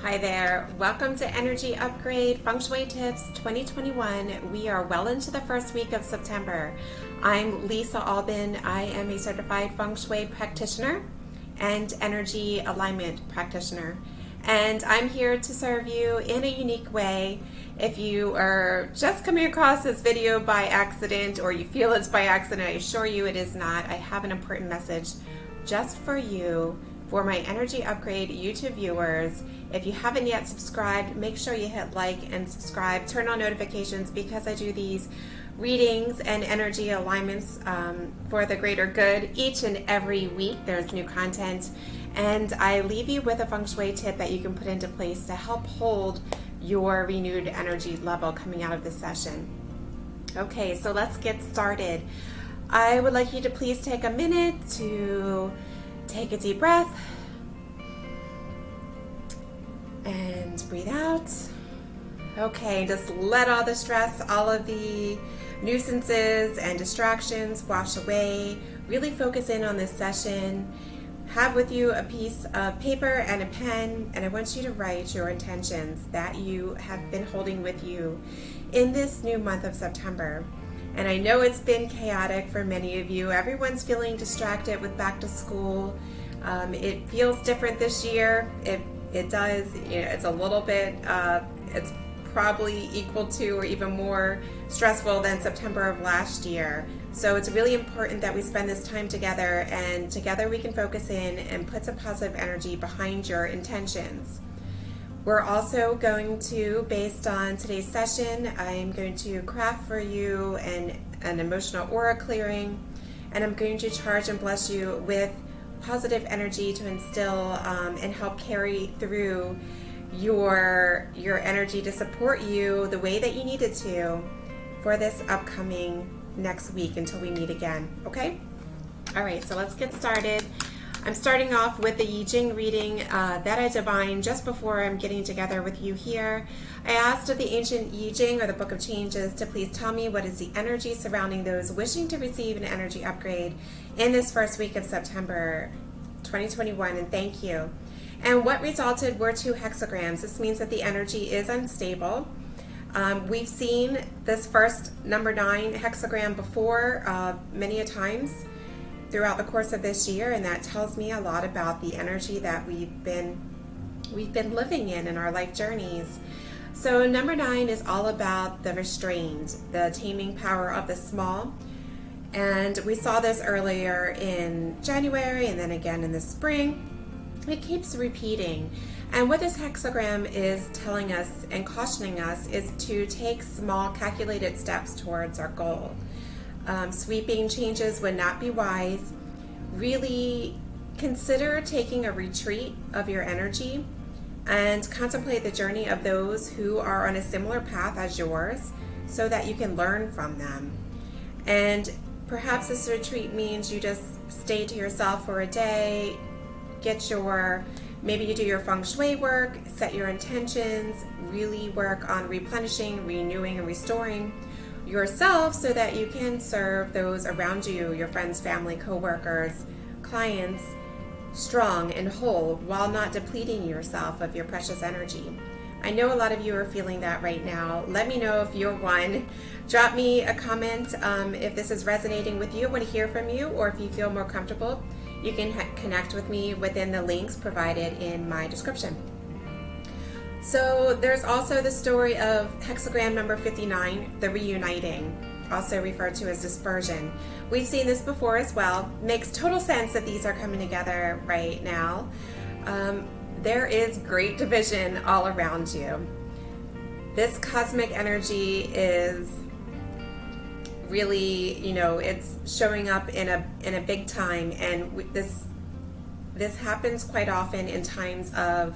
Hi there, welcome to Energy Upgrade Feng Shui Tips 2021. We are well into the first week of September. I'm Lisa Albin. I am a certified Feng Shui practitioner and energy alignment practitioner. And I'm here to serve you in a unique way. If you are just coming across this video by accident or you feel it's by accident, I assure you it is not. I have an important message just for you, for my Energy Upgrade YouTube viewers. If you haven't yet subscribed, make sure you hit like and subscribe. Turn on notifications because I do these readings and energy alignments for the greater good each and every week. There's new content, and I leave you with a Feng Shui tip that you can put into place to help hold your renewed energy level coming out of this session. Okay, so let's get started. I would like you to please take a minute to take a deep breath and breathe out. Okay, just let all the stress, all of the nuisances and distractions wash away. Really focus in on this session. Have with you a piece of paper and a pen, and I want you to write your intentions that you have been holding with you in this new month of September. And I know it's been chaotic for many of you. Everyone's feeling distracted with back to school. It feels different this year. It does. It's a little bit, it's probably equal to or even more stressful than September of last year. So it's really important that we spend this time together, and together we can focus in and put some positive energy behind your intentions. We're also going to, based on today's session, I'm going to craft for you an emotional aura clearing, and I'm going to charge and bless you with positive energy to instill and help carry through your energy to support you the way that you need it to for this upcoming next week until we meet again. Okay? All right, so let's get started. I'm starting off with the I Ching reading that I divined just before I'm getting together with you here. I asked of the ancient I Ching, or the Book of Changes, to please tell me what is the energy surrounding those wishing to receive an energy upgrade in this first week of September 2021, and thank you. And what resulted were 2 hexagrams. This means that the energy is unstable. We've seen this first number 9 hexagram before many a times throughout the course of this year, and that tells me a lot about the energy that we've been living in our life journeys. So number 9 is all about the restraint, the taming power of the small. And we saw this earlier in January and then again in the spring. It keeps repeating. And what this hexagram is telling us and cautioning us is to take small calculated steps towards our goal. Sweeping changes would not be wise. Really consider taking a retreat of your energy and contemplate the journey of those who are on a similar path as yours so that you can learn from them. And perhaps this retreat means you just stay to yourself for a day, maybe you do your Feng Shui work, set your intentions, really work on replenishing, renewing, and restoring yourself so that you can serve those around you, your friends, family, co-workers, clients, strong and whole while not depleting yourself of your precious energy. I know a lot of you are feeling that right now. Let me know if you're one. Drop me a comment if this is resonating with you. I want to hear from you, or if you feel more comfortable, you can connect with me within the links provided in my description. So there's also the story of hexagram number 59, the reuniting, also referred to as dispersion. We've seen this before as well. Makes total sense that these are coming together right now. There is great division all around you. This cosmic energy is really, it's showing up in a big time, and this happens quite often in times of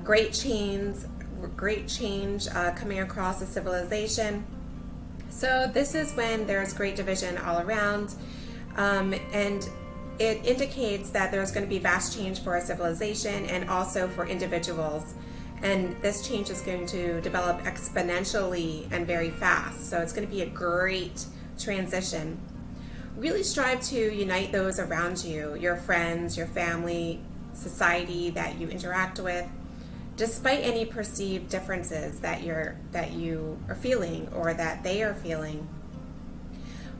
great change coming across a civilization. So this is when there's great division all around, and it indicates that there's going to be vast change for a civilization and also for individuals. And this change is going to develop exponentially and very fast. So it's going to be a great transition. Really strive to unite those around you, your friends, your family, society that you interact with, despite any perceived differences that you are feeling or that they are feeling.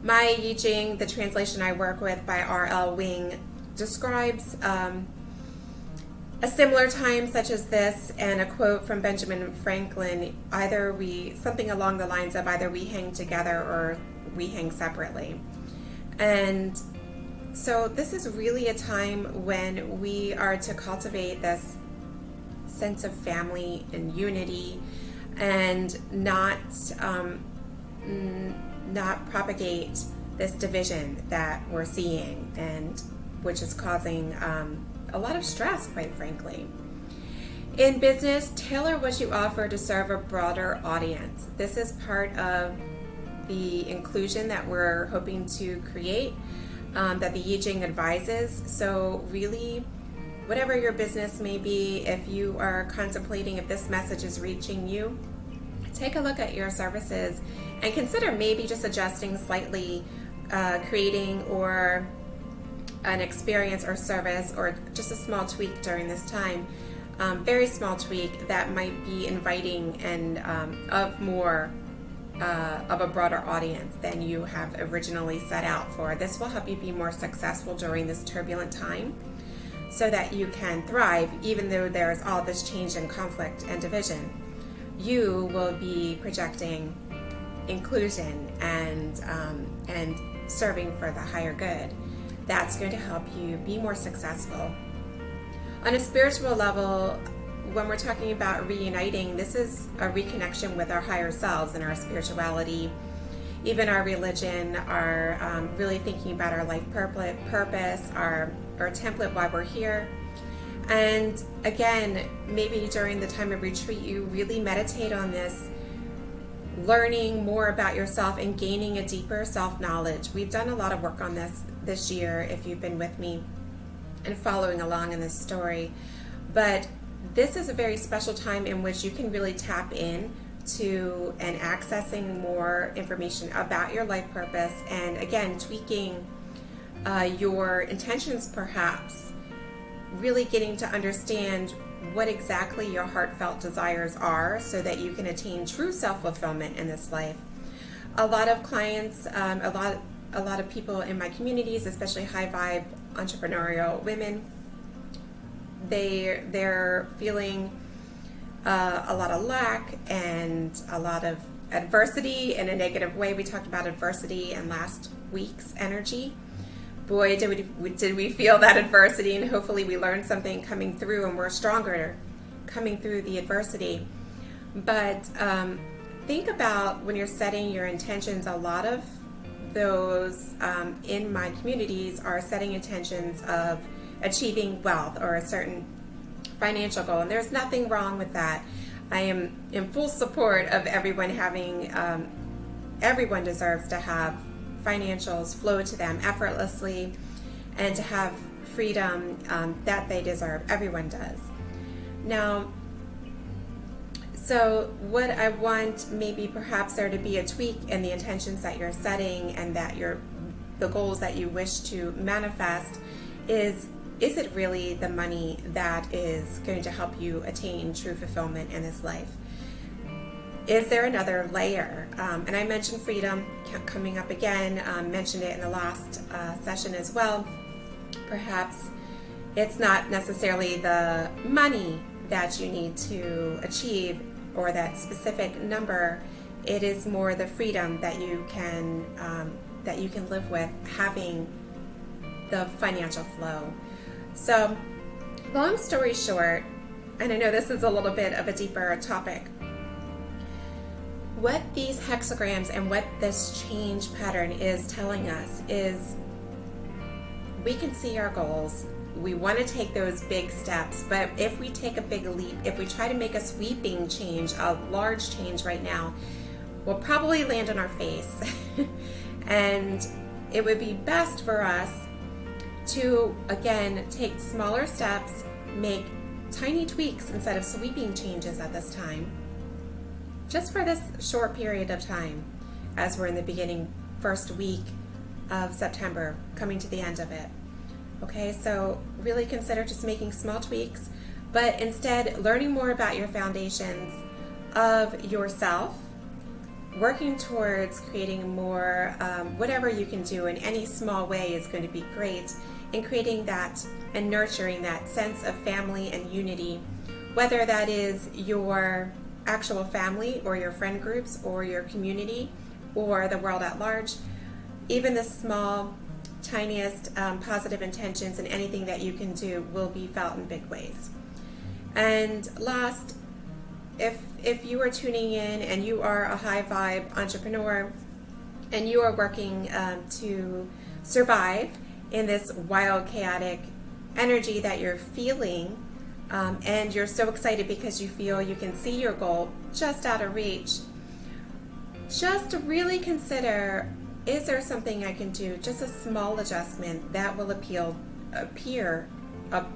My I Ching, the translation I work with by R.L. Wing, describes a similar time such as this, and a quote from Benjamin Franklin, something along the lines of either we hang together or we hang separately. And so this is really a time when we are to cultivate this sense of family and unity, and not propagate this division that we're seeing, and which is causing a lot of stress, quite frankly. In business, tailor what you offer to serve a broader audience. This is part of the inclusion that we're hoping to create, that the I Ching advises. So really, whatever your business may be, if you are contemplating if this message is reaching you, take a look at your services and consider maybe just adjusting slightly, creating or an experience or service, or just a small tweak during this time, very small tweak that might be inviting and of a broader audience than you have originally set out for. This will help you be more successful during this turbulent time, so that you can thrive even though there's all this change and conflict and division. You will be projecting inclusion and serving for the higher good. That's going to help you be more successful. On a spiritual level, when we're talking about reuniting, this is a reconnection with our higher selves and our spirituality, even our religion, our really thinking about our life purpose, our template why we're here. And again, maybe during the time of retreat, you really meditate on this, learning more about yourself and gaining a deeper self-knowledge. We've done a lot of work on this year, if you've been with me and following along in this story. But this is a very special time in which you can really tap in to and accessing more information about your life purpose, and again, tweaking your intentions, perhaps really getting to understand what exactly your heartfelt desires are, so that you can attain true self-fulfillment in this life. A lot of clients, a lot of people in my communities, especially high vibe entrepreneurial women, they're feeling a lot of lack and a lot of adversity in a negative way. We talked about adversity in last week's energy. Boy, did we feel that adversity, and hopefully we learned something coming through, and we're stronger coming through the adversity. But think about when you're setting your intentions. A lot of those in my communities are setting intentions of achieving wealth or a certain financial goal, and there's nothing wrong with that. I am in full support of everyone having, everyone deserves to have financials flow to them effortlessly and to have freedom that they deserve. Everyone does. Now, so what I want, maybe perhaps there to be a tweak in the intentions that you're setting and that the goals that you wish to manifest is it really the money that is going to help you attain true fulfillment in this life? Is there another layer? And I mentioned freedom coming up again, mentioned it in the last session as well. Perhaps it's not necessarily the money that you need to achieve or that specific number. It is more the freedom that you can live with, having the financial flow. So, long story short, and I know this is a little bit of a deeper topic, what these hexagrams and what this change pattern is telling us is we can see our goals. We want to take those big steps, but if we take a big leap, if we try to make a sweeping change, a large change right now, we'll probably land on our face. And it would be best for us to, again, take smaller steps, make tiny tweaks instead of sweeping changes at this time, just for this short period of time, as we're in the beginning, first week of September, coming to the end of it. Okay, so really consider just making small tweaks, but instead learning more about your foundations of yourself, working towards creating more, whatever you can do in any small way is going to be great in creating that and nurturing that sense of family and unity, whether that is your actual family or your friend groups or your community or the world at large. Even the small, tiniest positive intentions and anything that you can do will be felt in big ways. And last, if you are tuning in and you are a high vibe entrepreneur and you are working to survive in this wild, chaotic energy that you're feeling, and you're so excited because you feel you can see your goal just out of reach, just really consider, is there something I can do, just a small adjustment that will appeal to a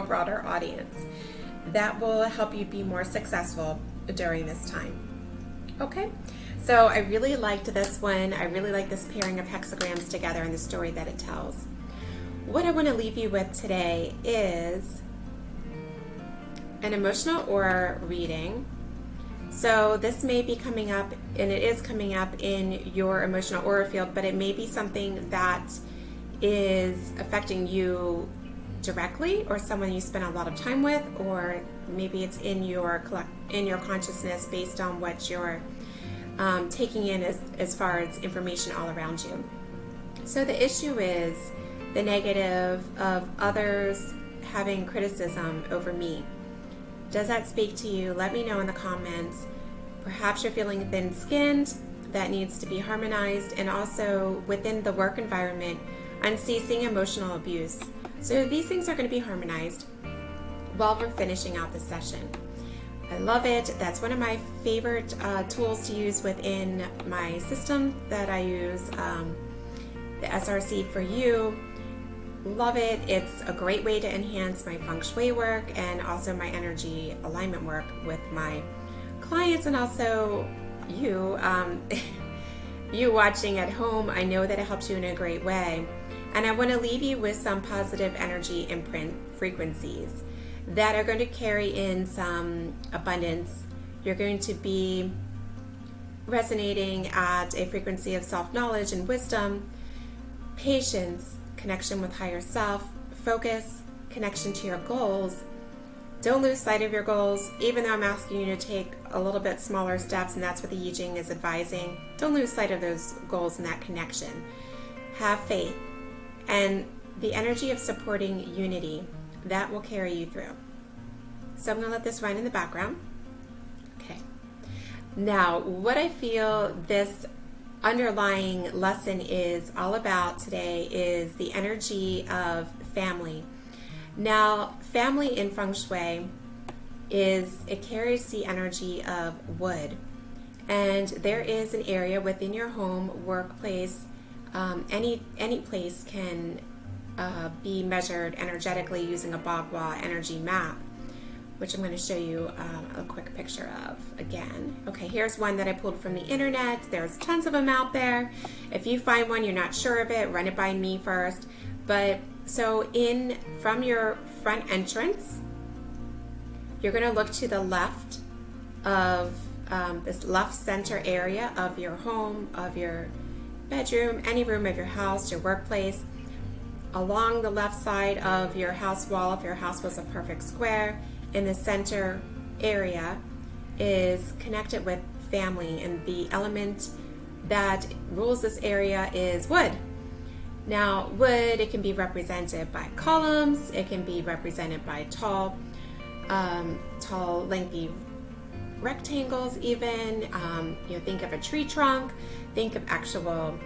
broader audience, that will help you be more successful during this time. Okay, so I really liked this one. I really like this pairing of hexagrams together and the story that it tells. What I want to leave you with today is an emotional aura reading. So this may be coming up, and it is coming up in your emotional aura field, but it may be something that is affecting you directly, or someone you spend a lot of time with, or maybe it's in your consciousness based on what you're taking in as far as information all around you. So the issue is the negative of others having criticism over me. Does that speak to you? Let me know in the comments. Perhaps you're feeling thin-skinned, that needs to be harmonized, and also within the work environment, unceasing emotional abuse. So these things are going to be harmonized while we're finishing out this session. I love it. That's one of my favorite tools to use within my system that I use, the SRC for You. Love it. It's a great way to enhance my Feng Shui work and also my energy alignment work with my clients, and also you, you watching at home. I know that it helps you in a great way. And I want to leave you with some positive energy imprint frequencies that are going to carry in some abundance. You're going to be resonating at a frequency of self-knowledge and wisdom, patience, connection with higher self, focus, connection to your goals. Don't lose sight of your goals, even though I'm asking you to take a little bit smaller steps, and that's what the I Ching is advising. Don't lose sight of those goals and that connection. Have faith, and the energy of supporting unity, that will carry you through. So I'm going to let this run in the background. Okay. Now, what I feel this underlying lesson is all about today is the energy of family. Now, family in Feng Shui it carries the energy of wood. And there is an area within your home, workplace, any place can be measured energetically using a Bagua energy map, which I'm going to show you a quick picture of again. Okay, here's one that I pulled from the internet. There's tons of them out there. If you find one, you're not sure of it, run it by me first. But so from your front entrance, you're going to look to the left of this left center area of your home, of your bedroom, any room of your house, your workplace. Along the left side of your house wall, if your house was a perfect square, in the center area is connected with family, and the element that rules this area is wood. Now, wood, it can be represented by columns, it can be represented by tall, lengthy rectangles even. Think of a tree trunk, think of actual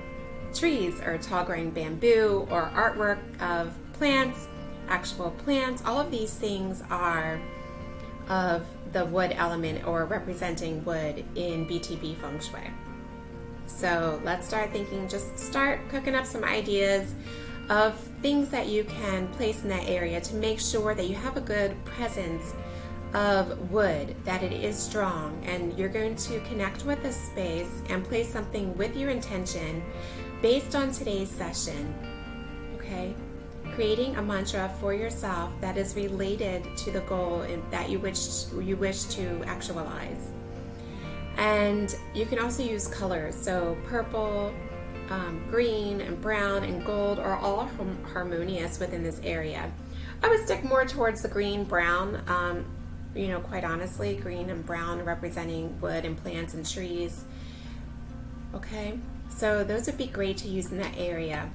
trees or tall growing bamboo or artwork of plants, actual plants. All of these things are of the wood element or representing wood in BTB Feng Shui. So let's start thinking, just start cooking up some ideas of things that you can place in that area to make sure that you have a good presence of wood, that it is strong, and you're going to connect with the space and place something with your intention based on today's session okay? Creating a mantra for yourself that is related to the goal that you wish to actualize. And you can also use colors, so purple, green, and brown, and gold are all harmonious within this area. I would stick more towards the green-brown, quite honestly, green and brown representing wood and plants and trees. Okay, so those would be great to use in that area.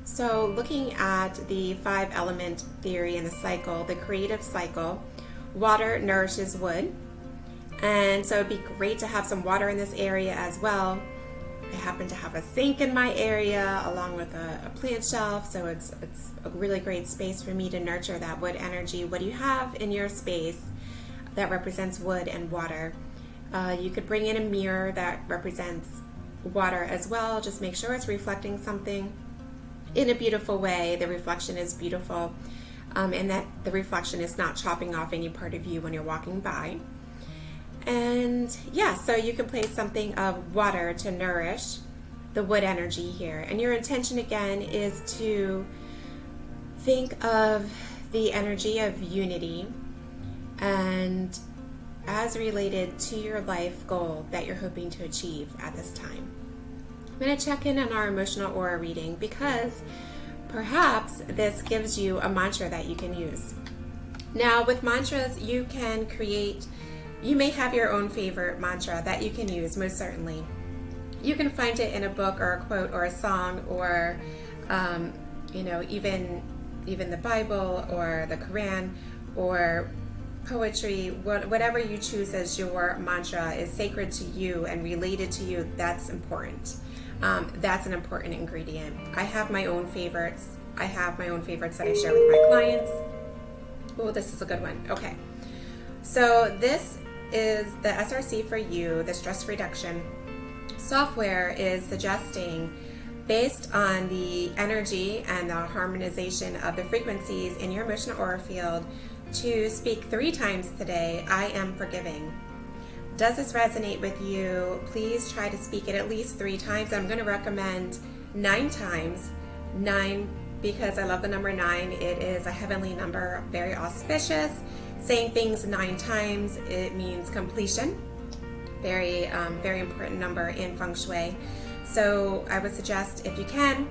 So looking at the 5-element theory and the cycle, the creative cycle, water nourishes wood. And so it'd be great to have some water in this area as well. I happen to have a sink in my area along with a plant shelf, so it's a really great space for me to nurture that wood energy. What do you have in your space that represents wood and water? You could bring in a mirror that represents water as well. Just make sure it's reflecting something in a beautiful way. The reflection is beautiful, and that the reflection is not chopping off any part of you when you're walking by. And yeah, so you can place something of water to nourish the wood energy here. And your intention again is to think of the energy of unity and as related to your life goal that you're hoping to achieve at this time. I'm going to check in on our emotional aura reading because perhaps this gives you a mantra that you can use. Now with mantras, you may have your own favorite mantra that you can use, most certainly. You can find it in a book or a quote or a song or, even the Bible or the Quran or poetry, whatever you choose as your mantra is sacred to you and related to you. That's important. That's an important ingredient. I have my own favorites. I have my own favorites that I share with my clients. Oh, this is a good one. Okay. So this is the SRC for you, the stress reduction software is suggesting, based on the energy and the harmonization of the frequencies in your emotional aura field, to speak 3 times today, I am forgiving. Does this resonate with you? Please try to speak it at least 3 times. I'm going to recommend 9 times. 9 because I love the number 9. It is a heavenly number, very auspicious. Saying things 9 times, it means completion. Very, very important number in Feng Shui. So I would suggest, if you can,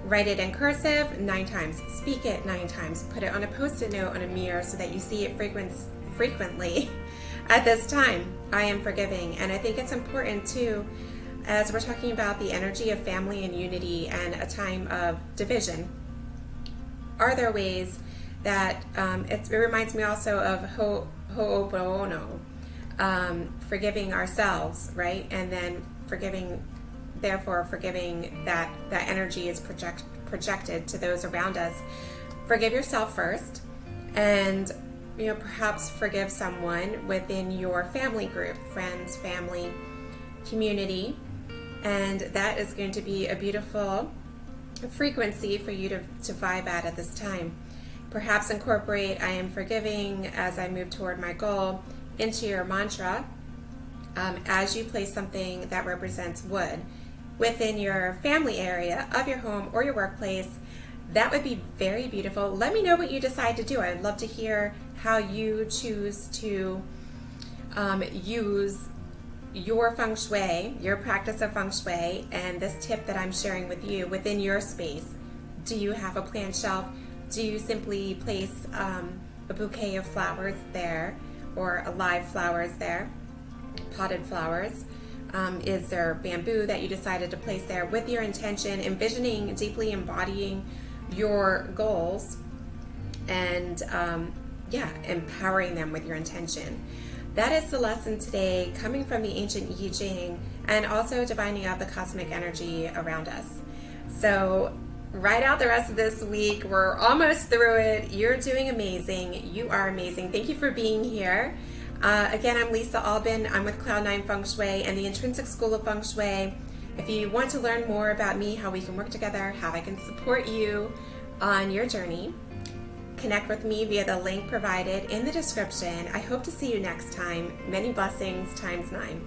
write it in cursive 9 times. Speak it 9 times. Put it on a post-it note on a mirror so that you see it frequently at this time. I am forgiving. And I think it's important too, as we're talking about the energy of family and unity and a time of division. Are there ways that it reminds me also of ho'oponopono, forgiving ourselves, right? And then forgiving that energy is projected to those around us. Forgive yourself first, and perhaps forgive someone within your family group, friends, family, community, and that is going to be a beautiful frequency for you to vibe at this time. Perhaps incorporate I am forgiving as I move toward my goal into your mantra as you place something that represents wood within your family area of your home or your workplace. That would be very beautiful. Let me know what you decide to do. I'd love to hear how you choose to use your Feng Shui, your practice of Feng Shui, and this tip that I'm sharing with you within your space. Do you have a plant shelf? Do you simply place a bouquet of flowers there or live flowers there, potted flowers? Is there bamboo that you decided to place there with your intention, envisioning, deeply embodying your goals and empowering them with your intention? That is the lesson today, coming from the ancient I Ching and also divining out the cosmic energy around us. So write out the rest of this week. We're almost through it. You're doing amazing. You are amazing. Thank you for being here. Again, I'm Lisa Albin. I'm with Cloud9 Feng Shui and the Intrinsic School of Feng Shui. If you want to learn more about me, how we can work together, how I can support you on your journey, connect with me via the link provided in the description. I hope to see you next time. Many blessings times 9.